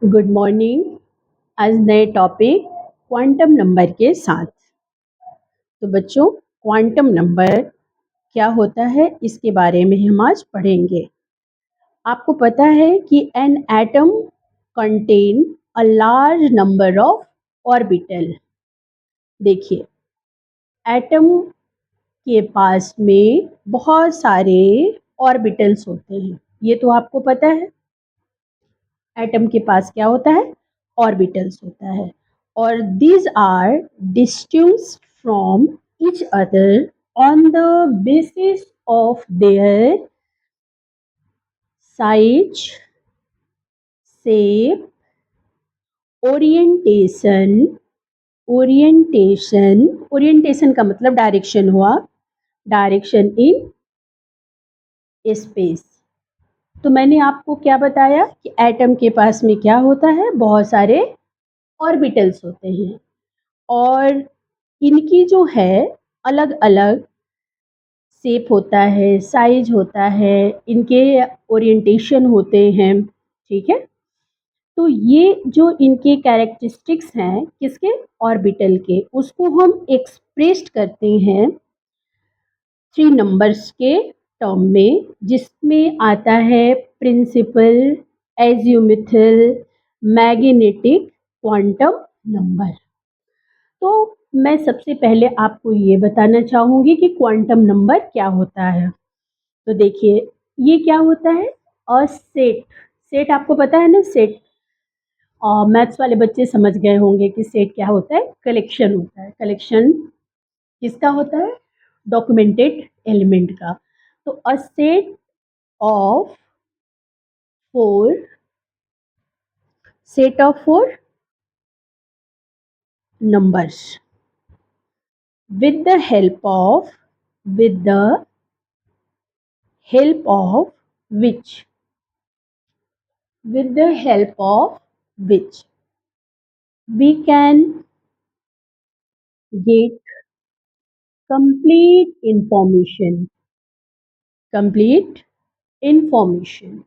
Good morning. आज नए topic quantum number के साथ। तो बच्चों, क्वांटम नंबर क्या होता है इसके बारे में हम आज पढ़ेंगे। आपको पता है कि an atom contain a large number of orbital. देखिए, एटम के पास में बहुत सारे ऑर्बिटल्स होते हैं। ये तो आपको पता है। एटम के पास क्या होता है? ऑर्बिटल्स होता है। और these are distinct from each other on the basis of their size, shape, orientation। Orientation का मतलब डायरेक्शन हुआ, डायरेक्शन इन स्पेस। तो मैंने आपको क्या बताया कि एटम के पास में क्या होता है? बहुत सारे ऑर्बिटल्स होते हैं और इनकी जो है अलग अलग शेप होता है, साइज होता है, इनके ओरिएंटेशन होते हैं। ठीक है। तो ये जो इनके कैरेक्टरिस्टिक्स हैं किसके? ऑर्बिटल के, उसको हम एक्सप्रेस्ड करते हैं थ्री नंबर्स के टर्म में, जिसमें आता है प्रिंसिपल, एजियोमेथल, मैग्नेटिक, क्वांटम नंबर। तो मैं सबसे पहले आपको ये बताना चाहूँगी कि क्वांटम नंबर क्या होता है। तो देखिए, ये क्या होता है? और सेट। सेट आपको पता है ना? सेट मैथ्स वाले बच्चे समझ गए होंगे कि सेट क्या होता है। कलेक्शन होता है। कलेक्शन किसका होता है? डॉक्यूमेंटेड एलिमेंट का। तो a set of four, set of four numbers with the help of, with the help of which, with the help of which we can get complete information, complete information,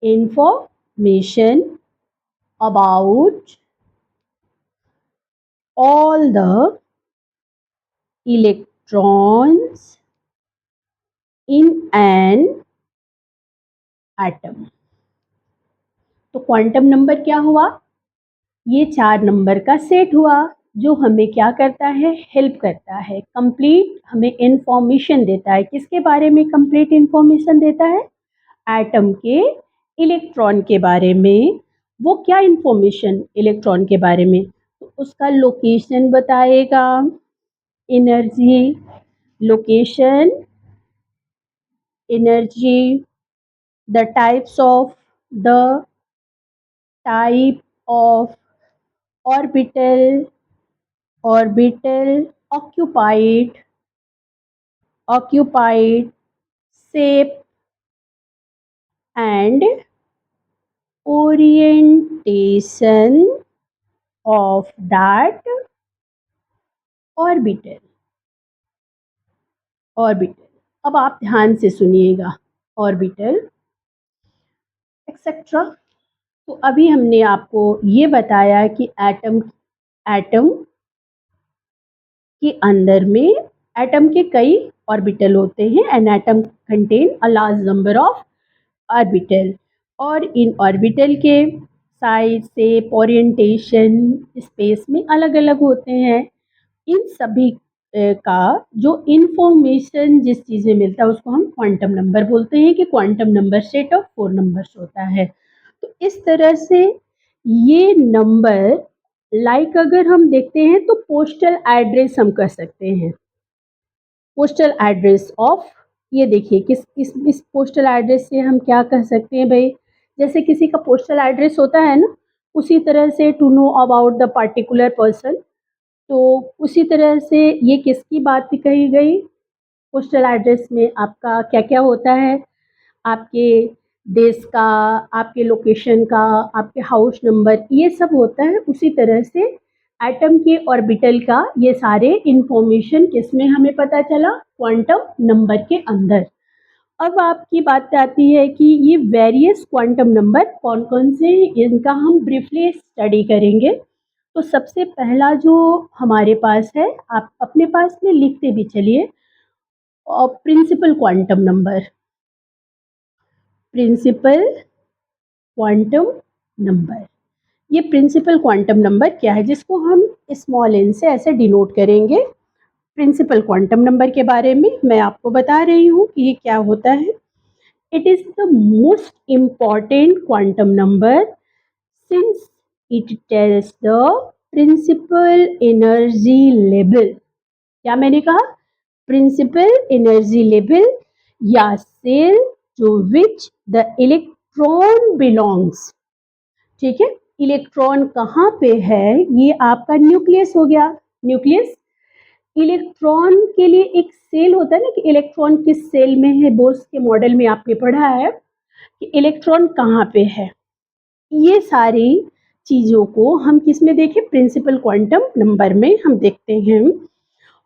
information about all the electrons in an atom। तो quantum number क्या हुआ? ये चार number का set हुआ जो हमें क्या करता है? हेल्प करता है, कंप्लीट हमें इंफॉर्मेशन देता है। किसके बारे में कंप्लीट इंफॉर्मेशन देता है? एटम के इलेक्ट्रॉन के बारे में। वो क्या इंफॉर्मेशन इलेक्ट्रॉन के बारे में? तो उसका लोकेशन बताएगा, energy, location, energy, the types of, the type of orbital, orbital, occupied, shape and orientation of that orbital। Orbital, अब आप ध्यान से सुनिएगा। Orbital etcetera. तो अभी हमने आपको ये बताया कि एटम, एटम के अंदर में एटम के कई ऑर्बिटल होते हैं। An atom contain a large number of orbital, और इन ऑर्बिटल के साइज, शेप, ओरिएंटेशन स्पेस में अलग अलग होते हैं। इन सभी का जो इंफॉर्मेशन जिस चीज़ में मिलता है उसको हम क्वांटम नंबर बोलते हैं कि quantum number set of four numbers होता है। तो इस तरह से ये नंबर, लाइक अगर हम देखते हैं तो पोस्टल एड्रेस हम कह सकते हैं। पोस्टल एड्रेस ऑफ, ये देखिए किस इस पोस्टल एड्रेस से हम क्या कह सकते हैं भाई? जैसे किसी का पोस्टल एड्रेस होता है ना, उसी तरह से to know about the particular person. तो उसी तरह से ये किसकी बात कही गई? पोस्टल एड्रेस में आपका क्या क्या होता है? आपके देश का, आपके लोकेशन का, आपके हाउस नंबर, ये सब होता है। उसी तरह से एटम के ऑर्बिटल का ये सारे इंफॉर्मेशन किसमें हमें पता चला? क्वांटम नंबर के अंदर। अब आपकी बात आती है कि ये वेरियस क्वांटम नंबर कौन कौन से, इनका हम ब्रीफली स्टडी करेंगे। तो सबसे पहला जो हमारे पास है, आप अपने पास में लिखते भी चलिए, और principal quantum number, principal quantum number. ये प्रिंसिपल क्वांटम नंबर क्या है, जिसको हम स्मॉल एन से ऐसे डिनोट करेंगे। प्रिंसिपल क्वांटम नंबर के बारे में मैं आपको बता रही हूँ कि ये क्या होता है। It is the most important quantum number since it tells the principal energy level. क्या मैंने कहा? प्रिंसिपल एनर्जी लेवल या shell to which the electron belongs. ठीक है, इलेक्ट्रॉन कहाँ पे है? ये आपका न्यूक्लियस हो गया। न्यूक्लियस इलेक्ट्रॉन के लिए एक सेल होता है ना, कि इलेक्ट्रॉन किस सेल में है। बोर्स के मॉडल में आपने पढ़ा है कि इलेक्ट्रॉन कहाँ पे है। ये सारी चीजों को हम किस में देखें? प्रिंसिपल क्वांटम नंबर में हम देखते हैं,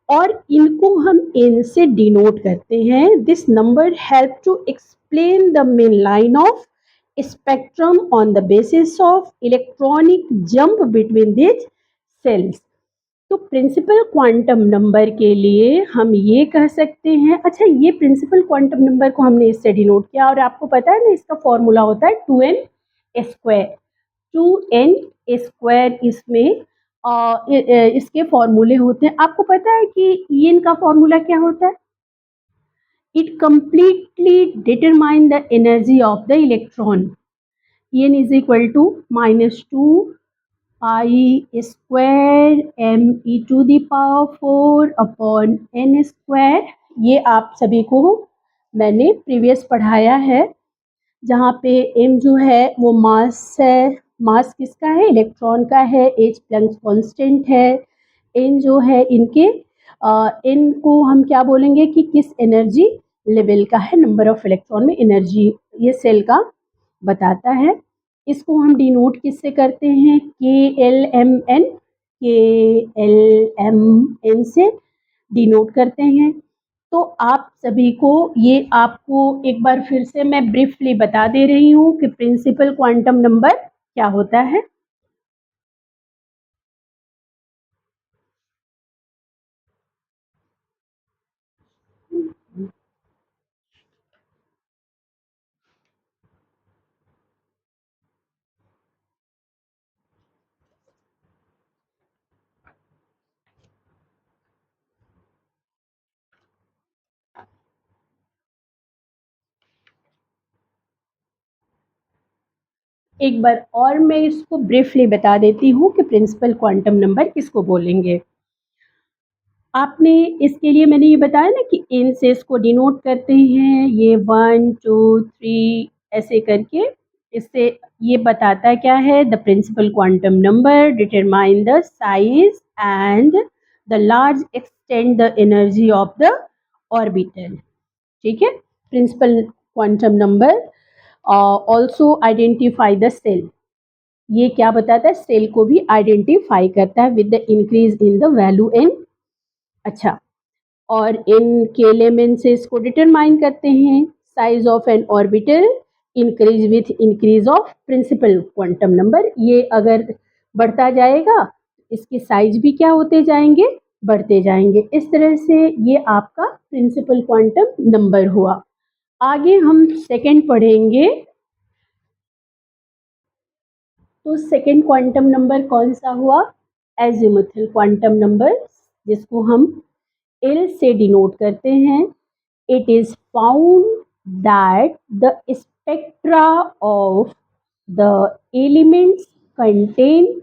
और इनको हम एन से डिनोट करते हैं। This number help to explain the main line of spectrum on the basis of electronic jump between this shells. तो प्रिंसिपल क्वांटम नंबर के लिए हम ये कह सकते हैं, अच्छा ये प्रिंसिपल क्वांटम नंबर को हमने इससे डिनोट किया, और आपको पता है ना इसका फॉर्मूला होता है 2n²। 2n², इसमें इसके फॉर्मूले होते हैं। आपको पता है कि ये इनका फॉर्मूला क्या होता है? It completely determine the energy of the electron. En is equal to -2 pi square me⁴ upon n square. ये आप सभी को मैंने प्रीवियस पढ़ाया है, जहाँ पे m जो है वो मास है। मास किसका है? इलेक्ट्रॉन का है। h प्लैंक्स कांस्टेंट है। n जो है इनके n को हम क्या बोलेंगे कि किस एनर्जी लेवल का है, नंबर ऑफ इलेक्ट्रॉन में एनर्जी ये सेल का बताता है। इसको हम डिनोट किससे करते हैं? KLMN, KLMN से डिनोट करते हैं। तो आप सभी को ये, आपको एक बार फिर से मैं ब्रीफली बता दे रही हूँ कि प्रिंसिपल क्वांटम नंबर क्या होता है। एक बार और मैं इसको ब्रीफली बता देती हूँ कि प्रिंसिपल क्वांटम नंबर किसको बोलेंगे। आपने इसके लिए मैंने ये बताया ना कि इन से इसको डिनोट करते हैं, ये 1 2 3 ऐसे करके। इससे ये बताता क्या है? The principal quantum number determine the size and the large extend the energy of the orbital. ठीक है, principal quantum number also identify the shell. ये क्या बताता है? सेल को भी आइडेंटिफाई करता है with the increase in the value in. अच्छा, और इन के एलिमेंट से इसको डिटरमाइन करते हैं। Size of an orbital increase with increase of principal quantum number. ये अगर बढ़ता जाएगा, इसके साइज भी क्या होते जाएंगे? बढ़ते जाएंगे। इस तरह से ये आपका प्रिंसिपल क्वांटम नंबर हुआ। आगे हम सेकंड पढ़ेंगे। तो सेकंड क्वांटम नंबर कौन सा हुआ? एजीमुथल क्वांटम नंबर, जिसको हम एल से डिनोट करते हैं। It is found that the spectra of the elements contain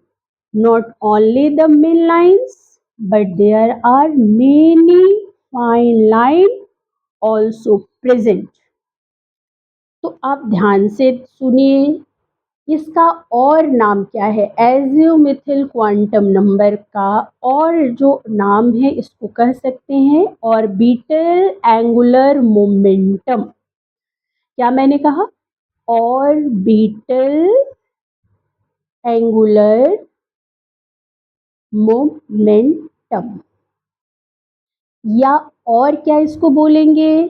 not only the main lines, but there are many fine lines also present। तो आप ध्यान से सुनिए, इसका और नाम क्या है? एजियोमेथिल क्वांटम नंबर का और जो नाम है इसको कह सकते हैं ऑर्बिटल एंगुलर मोमेंटम। क्या मैंने कहा? ऑर्बिटल एंगुलर मोमेंटम, या और क्या इसको बोलेंगे?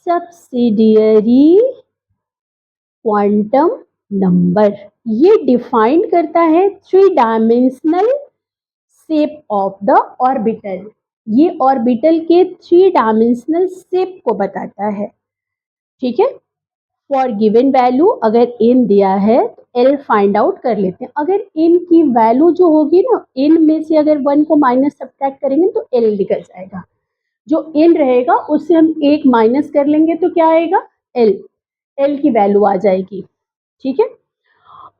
Subsidiary quantum number. ये डिफाइन करता है three dimensional shape of the orbital. ये ऑर्बिटल के थ्री डायमेंशनल शेप को बताता है। ठीक है। फॉर गिवन वैल्यू अगर n दिया है तो l फाइंड आउट कर लेते हैं। अगर n की वैल्यू जो होगी ना, n में से अगर 1 को माइनस सब्ट्रैक्ट करेंगे तो l निकल जाएगा। जो n रहेगा उससे हम 1 माइनस कर लेंगे तो क्या आएगा, l। l की वैल्यू आ जाएगी। ठीक है।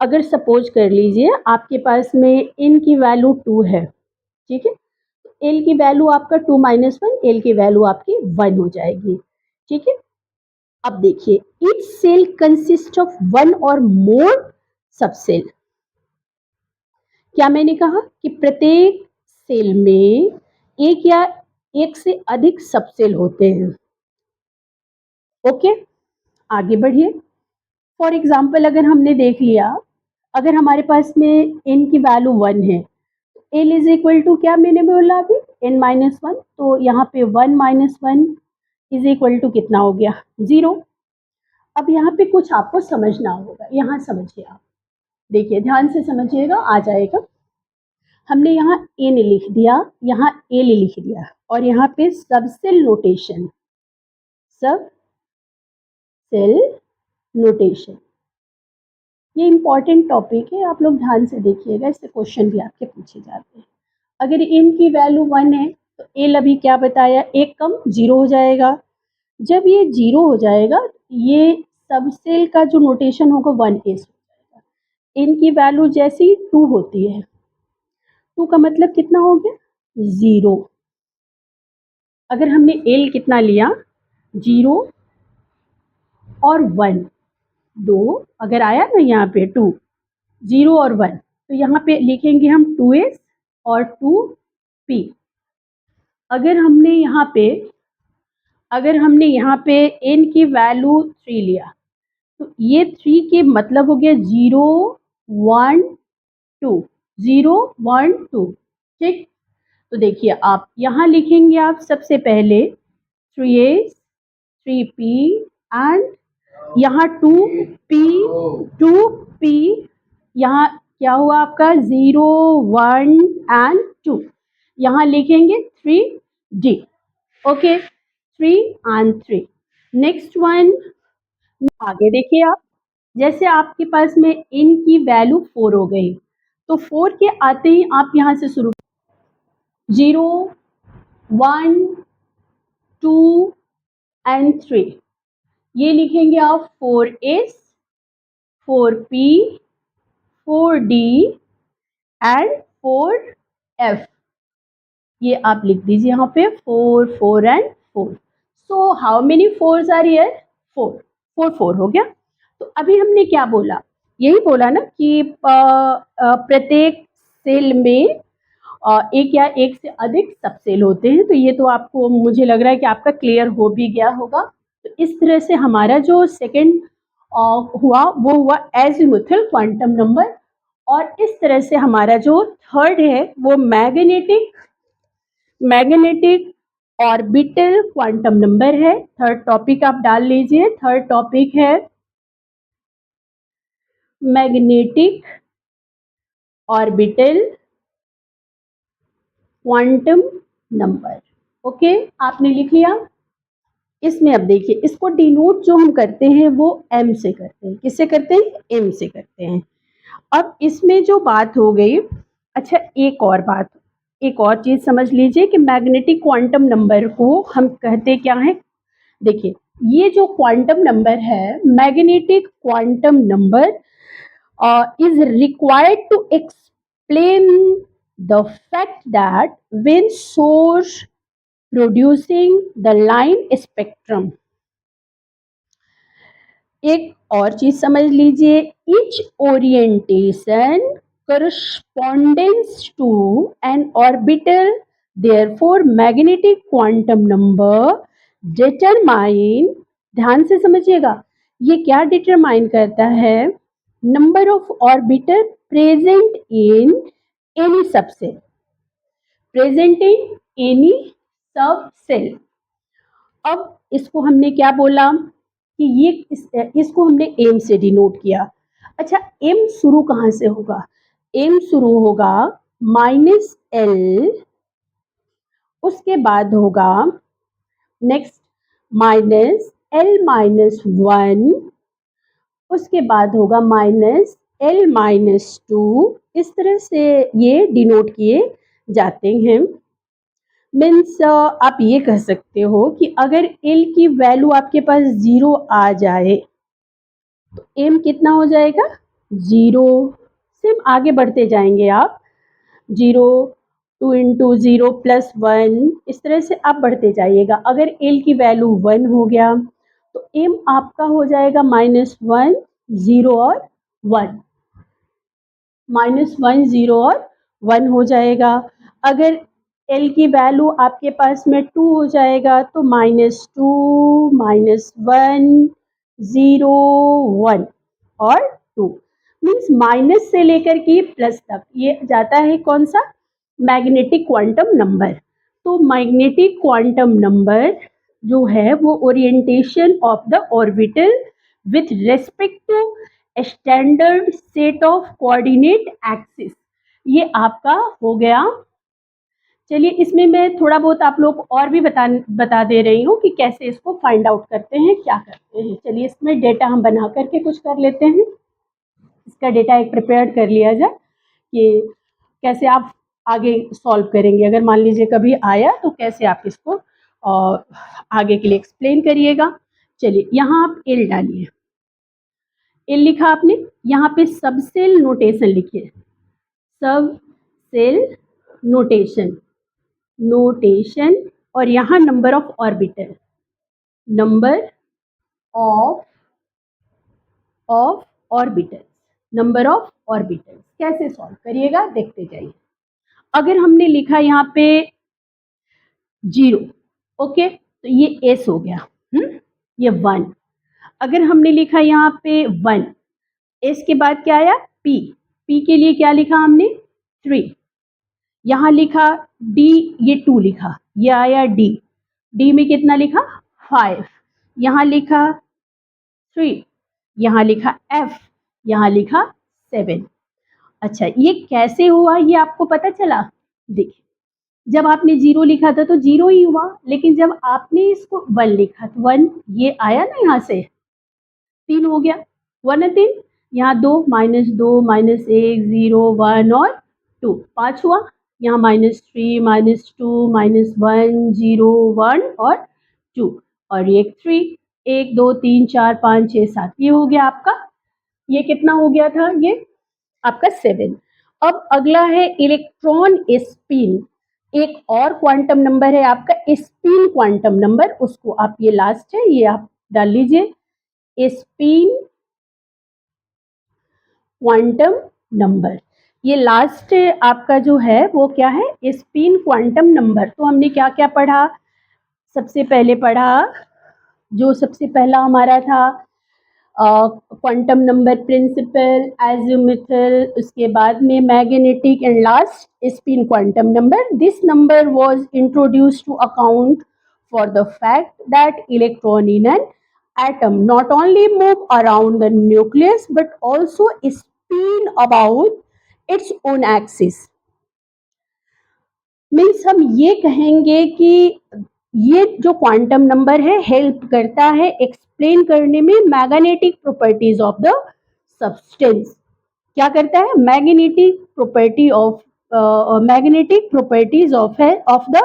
अगर सपोज कर लीजिए आपके पास में n की वैल्यू 2 है। ठीक है। तो l की वैल्यू आपका 2 माइनस 1, l की वैल्यू आपकी 1 हो जाएगी। ठीक है। अब देखिए, each shell consist of one और मोर सबसेल। क्या मैंने कहा कि प्रत्येक सेल में एक या एक से अधिक सबसेल होते हैं। ओके, आगे बढ़िए। फॉर एग्जाम्पल अगर हमने देख लिया, अगर हमारे पास में n की वैल्यू 1 है, l इज इक्वल टू क्या मैंने बोला अभी, n माइनस 1। तो यहाँ पे 1 माइनस 1 इज इक्वल टू कितना हो गया, 0। अब यहाँ पे कुछ आपको समझना होगा, यहाँ समझिए आप, देखिए ध्यान से समझिएगा, आ जाएगा। हमने यहाँ n लिख दिया, यहाँ l लिख दिया, और यहाँ पे सबसेल नोटेशन, सब सेल नोटेशन। ये इंपॉर्टेंट टॉपिक है, आप लोग ध्यान से देखिएगा, इससे क्वेश्चन भी आपके पूछे जाते हैं। अगर n की वैल्यू 1 है तो l अभी क्या बताया, एक कम 0 हो जाएगा। जब ये 0 हो जाएगा, ये सबसेल का जो नोटेशन होगा 1s हो जाएगा। n की वैल्यू जैसी 2 होती है, 2 का मतलब कितना हो गया, 0। अगर हमने l कितना लिया, 0 और 1, 2 अगर आया ना यहाँ पे 2, 0 और 1, तो यहाँ पे लिखेंगे हम 2s और 2p। अगर हमने यहाँ पे n की वैल्यू 3 लिया, तो ये 3 के मतलब हो गया 0 1 2, 0 1 2। ठीक। तो देखिए आप यहाँ लिखेंगे, आप सबसे पहले 3s 3p एंड यहाँ 2p, यहाँ क्या हुआ आपका 0 1 एंड 2। यहाँ लिखेंगे 3d। Okay, 3 and 3। Next one, आगे देखिए आप, जैसे आपके पास में n की वैल्यू 4 हो गई, तो 4 के आते ही आप यहाँ से शुरू 0 1 2 एंड 3। ये लिखेंगे आप 4s 4p 4d and 4f। ये आप लिख दीजिए यहाँ पे 4 4 and 4। So how many fours are here, 4 4 4 हो गया। तो अभी हमने क्या बोला, यही बोला ना कि प्रत्येक सेल में एक या एक से अधिक सबसेल होते हैं। तो ये तो आपको, मुझे लग रहा है कि आपका क्लियर हो भी गया होगा। तो इस तरह से हमारा जो सेकंड हुआ वो हुआ एजीमुथल क्वांटम नंबर, और इस तरह से हमारा जो थर्ड है वो मैग्नेटिक ऑर्बिटल क्वांटम नंबर है। थर्ड टॉपिक आप डाल लीजिए, थर्ड टॉपिक है magnetic orbital quantum number. Okay, आपने लिख लिया। इसमें अब देखिए, इसको डिनोट जो हम करते हैं वो m से करते हैं। किससे करते हैं, m से करते हैं। अब इसमें जो बात हो गई, अच्छा एक और चीज समझ लीजिए कि मैग्नेटिक क्वांटम नंबर को हम कहते क्या है। देखिए, ये जो क्वांटम नंबर है, magnetic quantum number is required to explain the fact that when source producing the line spectrum। एक और चीज समझ लीजिए, each orientation corresponds to an orbital, therefore magnetic quantum number determine, ध्यान से समझिएगा, ये क्या डिटरमाइन करता है, number of orbital present in any subshell, present in any subshell. अब इसको हमने क्या बोला कि इसको हमने एम से डिनोट किया। अच्छा, एम शुरू कहाँ से होगा? एम शुरू होगा -l, उसके बाद होगा नेक्स्ट -l-1, उसके बाद होगा -l-2। इस तरह से ये डिनोट किए जाते हैं। मीन्स आप ये कह सकते हो कि अगर l की वैल्यू आपके पास 0 आ जाए तो m कितना हो जाएगा? 0। सिर्फ आगे बढ़ते जाएंगे आप, 0, 2 इंटू 0 प्लस 1, इस तरह से आप बढ़ते जाइएगा। अगर l की वैल्यू 1 हो गया तो m आपका हो जाएगा -1, 0 और 1, -1, 0 और 1 हो जाएगा। अगर l की वैल्यू आपके पास में 2 हो जाएगा तो -2, -1, 0, 1 और 2। मीन्स माइनस से लेकर के प्लस तक ये जाता है कौन सा? Magnetic quantum number. तो मैग्नेटिक क्वांटम नंबर जो है वो orientation of the orbital with respect to standard set of coordinate axis, ये आपका हो गया। चलिए, इसमें मैं थोड़ा बहुत आप लोग और भी बता दे रही हूँ कि कैसे इसको फाइंड आउट करते हैं, क्या करते हैं। चलिए, इसमें डेटा हम बना करके कुछ कर लेते हैं। इसका डेटा एक प्रिपेयर कर लिया जाए कि कैसे आप आगे सॉल्व करेंगे। अगर मान लीजिए कभी आया तो कैसे आप इसको आगे के लिए एक्सप्लेन करिएगा। चलिए, यहाँ आप एल डालिए। एल लिखा आपने, यहाँ पे सब सेल नोटेशन लिखिए। सब सेल नोटेशन, नोटेशन, और यहाँ number of orbital, number of orbital, number of orbital. कैसे सॉल्व करिएगा देखते जाइए। अगर हमने लिखा यहाँ पे 0, ओके, तो ये एस हो गया। ये 1। अगर हमने लिखा यहाँ पे 1, एस के बाद क्या आया? पी। पी के लिए क्या लिखा हमने? 3। यहाँ लिखा डी, ये 2 लिखा, ये आया डी। डी में कितना लिखा? 5। यहाँ लिखा 3, यहाँ लिखा एफ, यहाँ लिखा 7। अच्छा, ये कैसे हुआ ये आपको पता चला? देखिए, जब आपने 0 लिखा था तो 0 ही हुआ, लेकिन जब आपने इसको 1 लिखा तो 1 ये आया ना, यहाँ से 3 हो गया। 1 है 3, यहाँ 2, -2, -1, 0, 1 और 2, 5 हुआ। यहाँ -3, -2, -1, 0, 1 और 2, और ये 3, 1, 2, 3, 4, 5, 6, 7, ये हो गया आपका। ये कितना हो गया था? ये आपका 7। अब अगला है इलेक्ट्रॉन स्पिन। एक और क्वांटम नंबर है आपका स्पिन क्वांटम नंबर, उसको आप, ये लास्ट है, ये आप डाल लीजिए, स्पिन क्वांटम नंबर। ये लास्ट आपका जो है वो क्या है? Spin quantum number. तो हमने क्या क्या पढ़ा? सबसे पहले पढ़ा, जो सबसे पहला हमारा था क्वांटम नंबर प्रिंसिपल, एजिमुथल, उसके बाद में magnetic, and last spin quantum number. This number was introduced to account for the fact that electron in an atom not only move around the nucleus but also spin about its own axis। Means हम ये कहेंगे कि ये जो quantum number है help करता है explain करने में magnetic properties of the substance. क्या करता है? Magnetic properties of the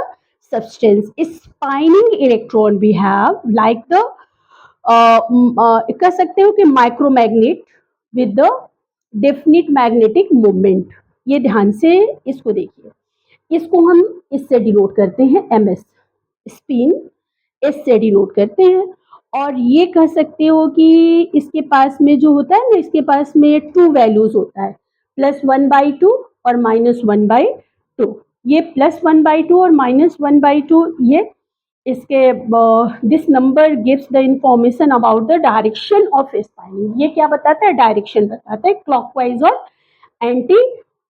substance. Spinning electron भी हैव लाइक द, कह सकते हो कि micromagnet with the definite magnetic movement. ये ध्यान से इसको देखिए, इसको हम इससे डिनोट करते हैं ms, स्पिन इससे डिनोट करते हैं। और ये कह सकते हो कि इसके पास में जो होता है ना, इसके पास में 2 वैल्यूज होता है, +1/2 और -1/2। ये +1/2 और -1/2, ये इसके this number gives the information about the direction of spinning. ये क्या बताता है? डायरेक्शन बताता है, क्लॉकवाइज और एंटी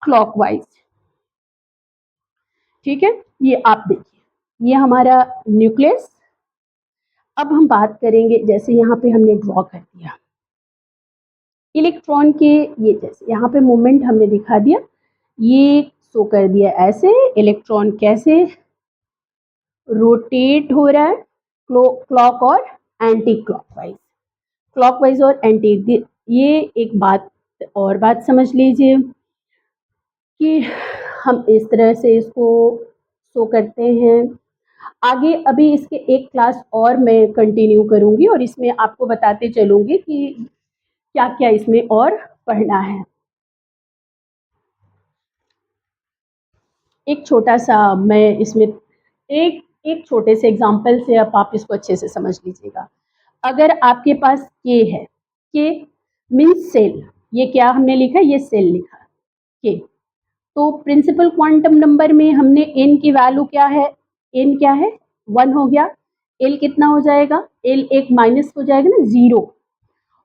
क्लॉकवाइज। ठीक है, ये आप देखिए, ये हमारा न्यूक्लियस। अब हम बात करेंगे, जैसे यहाँ पे हमने ड्रॉ कर दिया इलेक्ट्रॉन के, ये जैसे यहाँ पे मूवमेंट हमने दिखा दिया, ये शो कर दिया ऐसे इलेक्ट्रॉन कैसे रोटेट हो रहा है क्लॉक और एंटी क्लॉकवाइज, क्लॉकवाइज और एंटी। ये एक बात और बात समझ लीजिए कि हम इस तरह से इसको शो करते हैं। आगे अभी इसके एक क्लास और मैं कंटिन्यू करूंगी और इसमें आपको बताते चलूंगी कि क्या क्या इसमें और पढ़ना है। एक छोटा सा मैं इसमें एक एक छोटे से एग्जांपल से अब आप इसको अच्छे से समझ लीजिएगा। अगर आपके पास के है, के मीन्स सेल, ये क्या हमने लिखा, ये सेल लिखा के, तो प्रिंसिपल क्वांटम नंबर में हमने एन की वैल्यू क्या है, एन क्या है 1 हो गया, एल कितना हो जाएगा, एल एक माइनस हो जाएगा ना 0,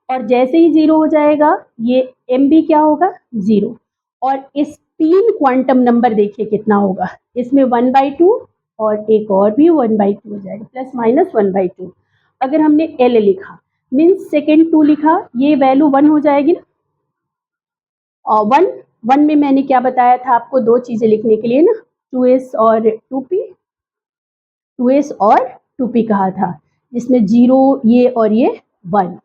और जैसे ही 0 हो जाएगा ये एम भी क्या होगा 0, और इस 3 क्वांटम नंबर देखिए कितना होगा, इसमें 1/2 और एक और भी 1/2 हो जाएगा, प्लस माइनस 1/2। अगर हमने एल लिखा मीन्स सेकेंड 2 लिखा, ये वैल्यू 1 हो जाएगी ना, और 1 में मैंने क्या बताया था आपको, दो चीजें लिखने के लिए ना, 2s और 2p, 2s और 2p कहा था, जिसमें 0 ये और ये 1,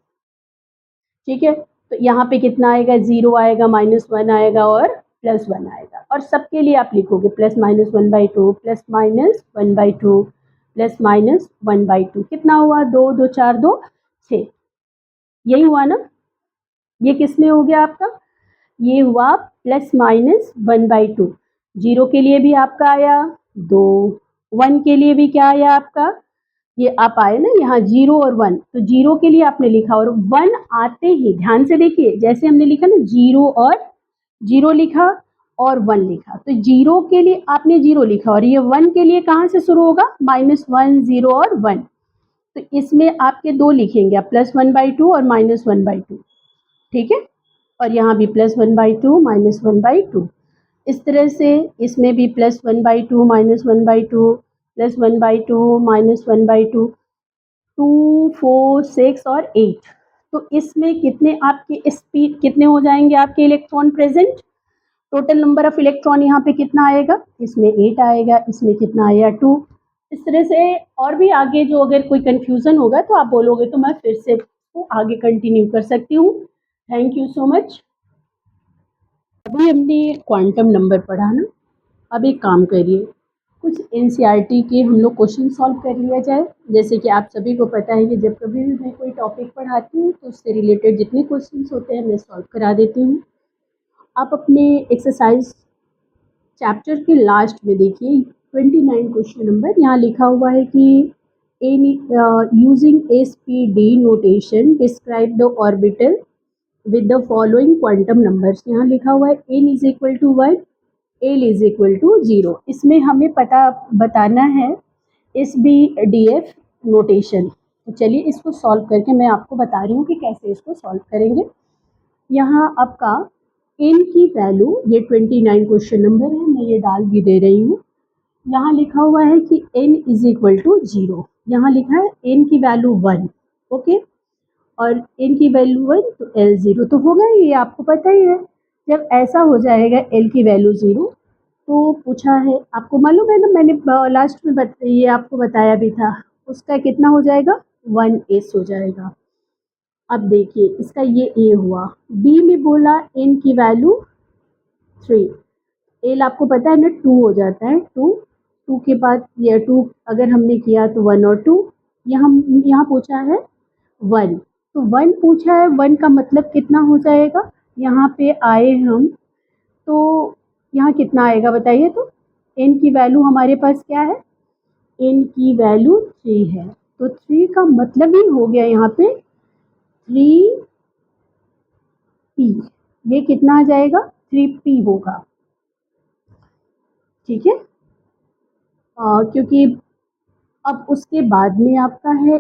ठीक है। तो यहाँ पे कितना आएगा, 0 आएगा, -1 आएगा और +1 आएगा, और सबके लिए आप लिखोगे +-1/2 +-1/2 +-1/2, कितना हुआ 2 2 4 2 6, यही हुआ ना। ये किसमें हो गया आपका, ये हुआ +-1/2, 0 के लिए भी आपका आया 2, 1 के लिए भी क्या आया आपका, ये आप आए ना यहाँ 0 और 1, तो 0 के लिए आपने लिखा और 1 आते ही ध्यान से देखिए, जैसे हमने लिखा ना 0 और 0 लिखा और 1 लिखा, तो 0 के लिए आपने 0 लिखा और ये 1 के लिए कहाँ से शुरू होगा, -1 0 और 1, तो इसमें आपके दो लिखेंगे आप, +1/2 और -1/2, ठीक है। और यहाँ भी +1/2 -1/2, इस तरह से इसमें भी +1/2 -1/2 +1/2 -1/2, 2 4 6 और 8, तो इसमें कितने आपके स्पीड कितने हो जाएंगे आपके electron present, total number of electron यहाँ पे कितना आएगा, इसमें 8 आएगा, इसमें कितना आया 2, इस तरह से। और भी आगे जो अगर कोई कंफ्यूजन होगा तो आप बोलोगे तो मैं फिर से वो आगे कंटिन्यू कर सकती हूँ। Thank you so much. अभी हमने क्वांटम नंबर पढ़ा ना, अब एक काम करिए, कुछ एनसीईआरटी के हम लोग क्वेश्चन सॉल्व कर लिया जाए। जैसे कि आप सभी को पता है कि जब कभी भी मैं कोई टॉपिक पढ़ाती हूँ तो उससे रिलेटेड जितने क्वेश्चंस होते हैं मैं सॉल्व करा देती हूँ। आप अपने एक्सरसाइज चैप्टर के लास्ट में देखिए 29 क्वेश्चन नंबर, यहाँ लिखा हुआ है कि using SPD notation describe the orbital with the following quantum numbers, यहाँ लिखा हुआ है n is equal to 1, L is equal to 0। इसमें हमें पता बताना है SBDF नोटेशन, तो चलिए इसको सॉल्व करके मैं आपको बता रही हूँ कि कैसे इसको सॉल्व करेंगे। यहाँ आपका n की वैल्यू, ये 29 क्वेश्चन नंबर है, मैं ये डाल भी दे रही हूँ। यहाँ लिखा हुआ है कि n इज इक्वल टू 0, यहाँ लिखा है n की वैल्यू 1, ओके, और n की वैल्यू 1 तो l 0 तो होगा, ये आपको पता ही है। जब ऐसा हो जाएगा l की वैल्यू 0, तो पूछा है, आपको मालूम है ना, मैंने लास्ट में ये आपको बताया भी था, उसका कितना हो जाएगा 1s हो जाएगा। अब देखिए इसका ये a हुआ, b में बोला n की वैल्यू 3, l आपको पता है ना 2 हो जाता है, 2 के बाद ये 2 अगर हमने किया तो 1 और 2, यहाँ पूछा है 1, तो 1 पूछा है, 1 का मतलब कितना हो जाएगा, यहाँ पे आए हम तो यहाँ कितना आएगा बताइए, तो n की वैल्यू हमारे पास क्या है, n की वैल्यू 3 है, तो 3 का मतलब ही हो गया यहाँ पे 3p, ये कितना आ जाएगा 3p होगा, ठीक है। क्योंकि अब उसके बाद में आपका है